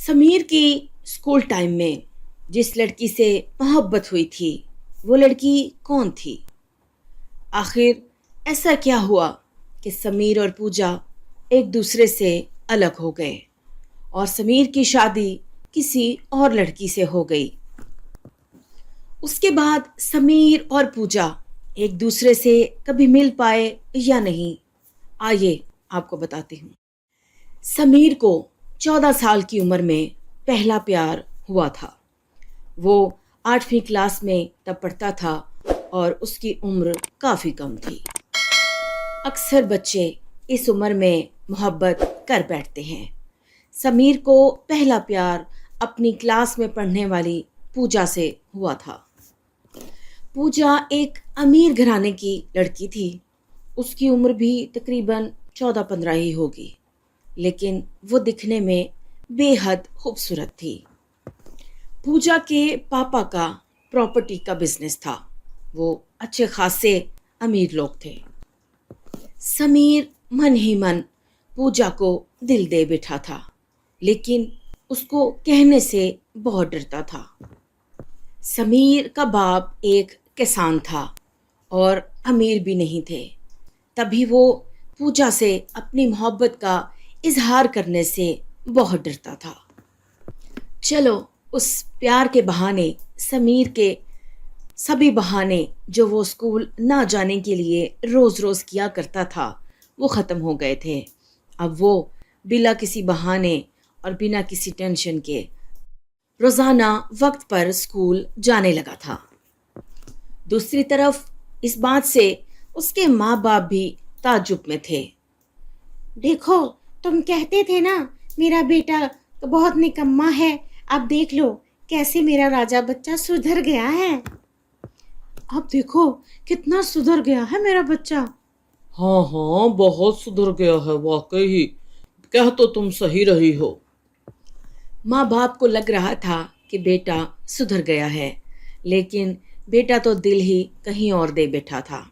समीर की school time में जिस लड़की से मोहब्बत हुई थी, वो लड़की कौन थी? आखिर ऐसा क्या हुआ कि समीर और पूजा एक दूसरे से अलग हो गए और समीर की शादी किसी और लड़की से हो गई? उसके बाद समीर और पूजा एक दूसरे से कभी मिल पाए या नहीं? आइए आपको बताती हूँ। समीर को 14 साल की उम्र में पहला प्यार हुआ था। वो 8वीं क्लास में तब पढ़ता था और उसकी उम्र काफ़ी कम थी। अक्सर बच्चे इस उम्र में मोहब्बत कर बैठते हैं। समीर को पहला प्यार अपनी क्लास में पढ़ने वाली पूजा से हुआ था। पूजा एक अमीर घराने की लड़की थी। उसकी उम्र भी तकरीबन 14-15 ही होगी, लेकिन वो दिखने में बेहद खूबसूरत थी। पूजा के पापा का प्रॉपर्टी का बिजनेस था। वो अच्छे खासे अमीर लोग थे। समीर मन ही मन पूजा को दिल दे बैठा था, लेकिन उसको कहने से बहुत डरता था। समीर का बाप एक किसान था और अमीर भी नहीं थे। तभी वो पूजा से अपनी मोहब्बत का इजहार करने से बहुत डरता था। चलो, उस प्यार के बहाने समीर के सभी बहाने जो वो स्कूल ना जाने के लिए रोज़ रोज़ किया करता था, वो ख़त्म हो गए थे। अब वो बिना किसी बहाने और बिना किसी टेंशन के रोज़ाना वक्त पर स्कूल जाने लगा था। दूसरी तरफ इस बात से उसके माँ बाप भी ताज्जुब में थे। देखो, तुम कहते थे ना मेरा बेटा तो बहुत निकम्मा है। अब देख लो कैसे मेरा राजा बच्चा सुधर गया है। अब देखो कितना सुधर गया है मेरा बच्चा। हाँ हाँ, बहुत सुधर गया है वाकई ही। कह तो तुम सही रही हो। माँ बाप को लग रहा था कि बेटा सुधर गया है, लेकिन बेटा तो दिल ही कहीं और दे बैठा था।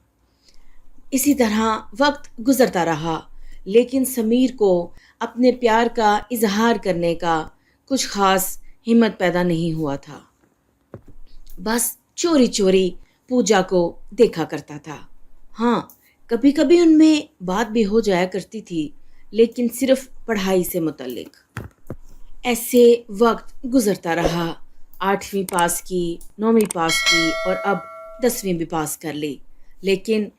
इसी तरह वक्त गुजरता रहा, लेकिन समीर को अपने प्यार का इजहार करने का कुछ खास हिम्मत पैदा नहीं हुआ था। बस चोरी चोरी पूजा को देखा करता था। हाँ, कभी कभी उनमें बात भी हो जाया करती थी, लेकिन सिर्फ पढ़ाई से मुतल्लिक। ऐसे वक्त गुजरता रहा। 8वीं पास की, 9वीं पास की और अब 10वीं भी पास कर ली, लेकिन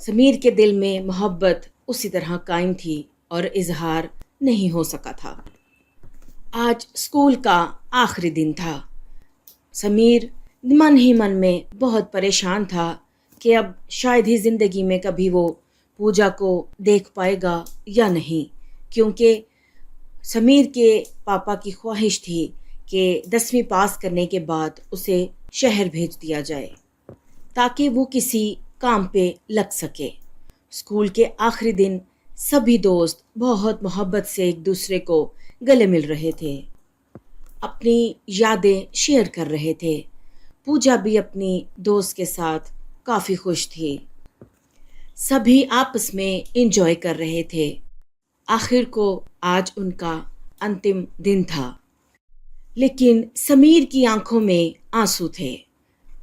समीर के दिल में मोहब्बत उसी तरह कायम थी और इजहार नहीं हो सका था। आज स्कूल का आखिरी दिन था। समीर मन ही मन में बहुत परेशान था कि अब शायद ही ज़िंदगी में कभी वो पूजा को देख पाएगा या नहीं, क्योंकि समीर के पापा की ख्वाहिश थी कि 10वीं पास करने के बाद उसे शहर भेज दिया जाए ताकि वो किसी काम पे लग सके। स्कूल के आखिरी दिन सभी दोस्त बहुत मोहब्बत से एक दूसरे को गले मिल रहे थे, अपनी यादें शेयर कर रहे थे। पूजा भी अपनी दोस्त के साथ काफ़ी खुश थी। सभी आपस में एंजॉय कर रहे थे। आखिर को आज उनका अंतिम दिन था, लेकिन समीर की आंखों में आंसू थे।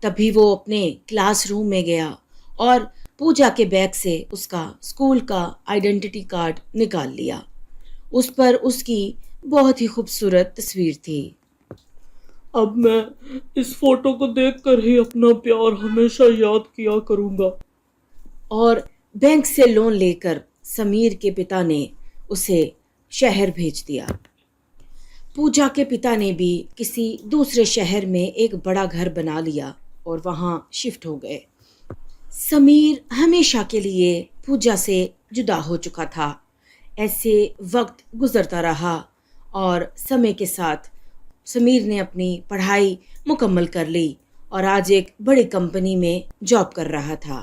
तभी वो अपने क्लासरूम में गया और पूजा के बैग से उसका स्कूल का आइडेंटिटी कार्ड निकाल लिया। उस पर उसकी बहुत ही खूबसूरत तस्वीर थी। अब मैं इस फोटो को देखकर ही अपना प्यार हमेशा याद किया करूंगा। और बैंक से लोन लेकर समीर के पिता ने उसे शहर भेज दिया। पूजा के पिता ने भी किसी दूसरे शहर में एक बड़ा घर बना लिया और वहाँ शिफ्ट हो गए। समीर हमेशा के लिए पूजा से जुदा हो चुका था। ऐसे वक्त गुजरता रहा और समय के साथ समीर ने अपनी पढ़ाई मुकम्मल कर ली और आज एक बड़ी कंपनी में जॉब कर रहा था।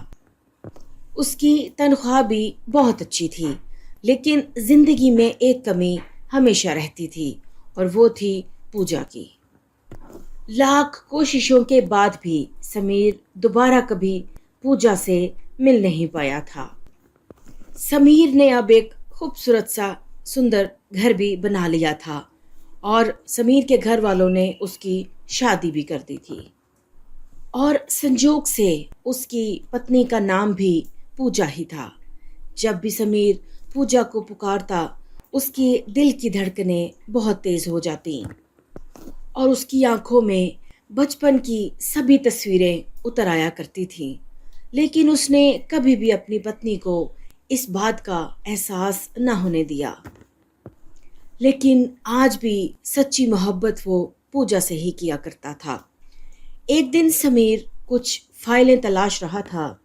उसकी तनख्वाह भी बहुत अच्छी थी, लेकिन ज़िंदगी में एक कमी हमेशा रहती थी और वो थी पूजा की। लाख कोशिशों के बाद भी समीर दोबारा कभी पूजा से मिल नहीं पाया था। समीर ने अब एक खूबसूरत सा सुंदर घर भी बना लिया था और समीर के घर वालों ने उसकी शादी भी कर दी थी। और संजोग से उसकी पत्नी का नाम भी पूजा ही था। जब भी समीर पूजा को पुकारता, उसके दिल की धड़कनें बहुत तेज हो जाती और उसकी आंखों में बचपन की सभी तस्वीरें उतर आया करती थी। लेकिन उसने कभी भी अपनी पत्नी को इस बात का एहसास न होने दिया। लेकिन आज भी सच्ची मोहब्बत वो पूजा से ही किया करता था। एक दिन समीर कुछ फाइलें तलाश रहा था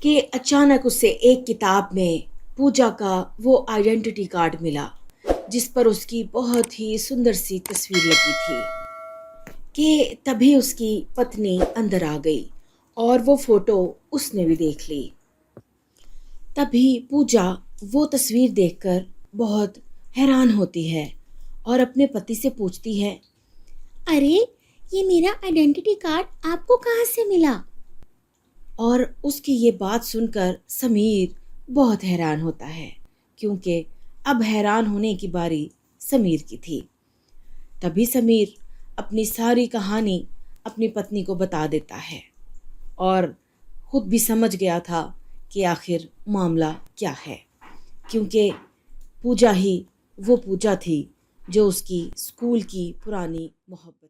कि अचानक उसे एक किताब में पूजा का वो आइडेंटिटी कार्ड मिला, जिस पर उसकी बहुत ही सुंदर सी तस्वीर लगी थी। कि तभी उसकी पत्नी अंदर आ गई और वो फोटो उसने भी देख ली। तभी पूजा वो तस्वीर देखकर बहुत हैरान होती है और अपने पति से पूछती है, अरे, ये मेरा आइडेंटिटी कार्ड आपको कहाँ से मिला? और उसकी ये बात सुनकर समीर बहुत हैरान होता है, क्योंकि अब हैरान होने की बारी समीर की थी। तभी समीर अपनी सारी कहानी अपनी पत्नी को बता देता है और खुद भी समझ गया था कि आखिर मामला क्या है, क्योंकि पूजा ही वो पूजा थी जो उसकी स्कूल की पुरानी मोहब्बत